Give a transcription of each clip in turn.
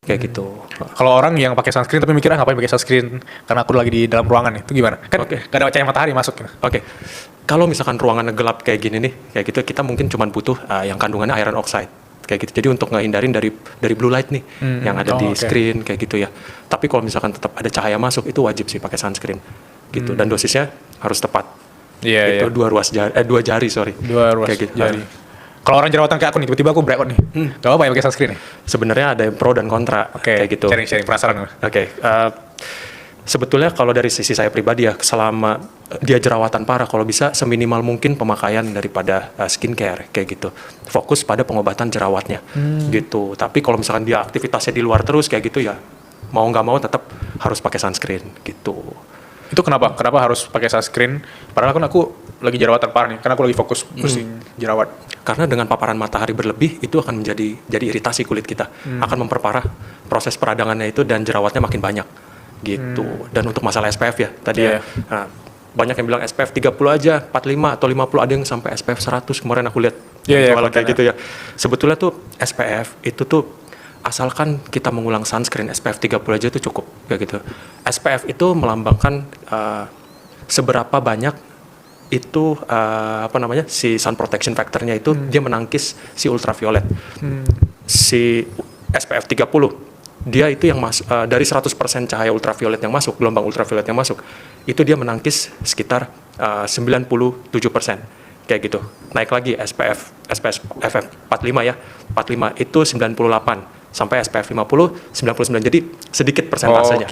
kayak gitu. Kalau orang yang pakai sunscreen tapi mikirnya ngapain pakai sunscreen karena aku lagi di dalam ruangan itu gimana? Kan Oke. gak ada cahaya matahari masuk. Oke, kalau misalkan ruangannya gelap kayak gini nih, kayak gitu kita mungkin cuma butuh yang kandungannya iron oxide kayak gitu. Jadi untuk ngehindarin dari blue light nih yang ada di screen kayak gitu ya. Tapi kalau misalkan tetap ada cahaya masuk itu wajib sih pakai sunscreen gitu. Dan dosisnya harus tepat. Iya. Itu dua jari sorry. Dua ruas kayak gitu. jari. Kalau orang jerawatan kayak aku nih, tiba-tiba aku breakout nih. Gak apa-apa ya pakai sunscreen nih? Sebenarnya ada yang pro dan kontra kayak gitu. Sharing penasaran. Oke, sebetulnya kalau dari sisi saya pribadi ya, selama dia jerawatan parah, kalau bisa seminimal mungkin pemakaian daripada skincare kayak gitu. Fokus pada pengobatan jerawatnya gitu. Tapi kalau misalkan dia aktivitasnya di luar terus kayak gitu ya, mau nggak mau tetap harus pakai sunscreen gitu. Itu kenapa? Kenapa harus pakai sunscreen? Padahal kan aku lagi jerawatan parah nih, karena aku lagi fokus bersihin jerawat. Karena dengan paparan matahari berlebih itu akan jadi iritasi kulit kita, akan memperparah proses peradangannya itu dan jerawatnya makin banyak gitu. Dan untuk masalah SPF ya tadi ya, banyak yang bilang SPF 30 aja, 45 atau 50, ada yang sampai SPF 100 kemarin aku lihat jualan kayak gitu ya. Sebetulnya tuh SPF itu tuh asalkan kita mengulang sunscreen SPF 30 aja itu cukup kayak gitu. SPF itu melambangkan seberapa banyak itu si sun protection factor-nya itu dia menangkis si ultraviolet. Si SPF 30 dia itu yang dari 100% cahaya ultraviolet yang masuk, gelombang ultraviolet yang masuk, itu dia menangkis sekitar 97% kayak gitu. Naik lagi SPF 45 ya. 45 itu 98 sampai SPF 50 99. Jadi sedikit persentasenya.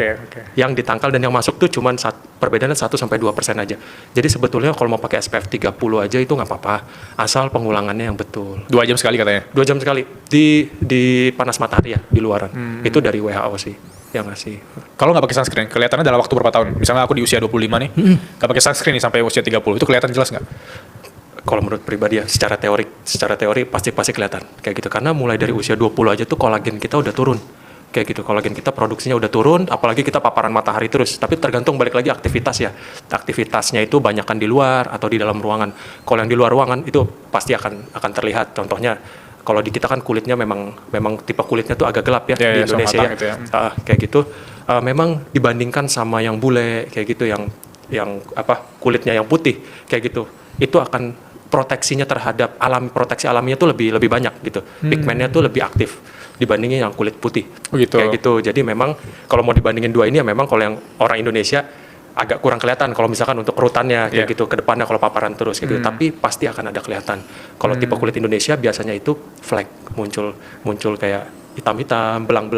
Yang ditangkal dan yang masuk tuh cuman perbedaannya 1 sampai 2% aja. Jadi sebetulnya kalau mau pakai SPF 30 aja itu nggak apa-apa, asal pengulangannya yang betul. 2 jam sekali katanya. 2 jam sekali di panas matahari ya, di luaran. Itu dari WHO sih yang ngasih. Kalau nggak pakai sunscreen, kelihatannya dalam waktu berapa tahun? Misalnya aku di usia 25 nih, nggak pakai sunscreen nih sampai usia 30, itu kelihatan jelas nggak? Kalau menurut pribadi ya, secara teori pasti kelihatan kayak gitu. Karena mulai dari usia 20 aja tuh kolagen kita udah turun kayak gitu. Kolagen kita produksinya udah turun, apalagi kita paparan matahari terus. Tapi tergantung balik lagi aktivitas ya. Aktivitasnya itu banyakan di luar atau di dalam ruangan. Kalau yang di luar ruangan itu pasti akan terlihat. Contohnya kalau di kita kan kulitnya memang tipe kulitnya tuh agak gelap ya di Indonesia ya. Kayak gitu. Memang dibandingkan sama yang bule kayak gitu, yang kulitnya yang putih kayak gitu, itu akan proteksinya terhadap proteksi alaminya tuh lebih banyak gitu. Pigmennya tuh lebih aktif dibandingin yang kulit putih. Kayak gitu. Jadi memang kalau mau dibandingin dua ini ya, memang kalau yang orang Indonesia agak kurang kelihatan kalau misalkan untuk kerutannya kayak gitu ke depannya kalau paparan terus gitu. Tapi pasti akan ada kelihatan. Kalau tipe kulit Indonesia biasanya itu flek, muncul kayak hitam-hitam, belang-belang.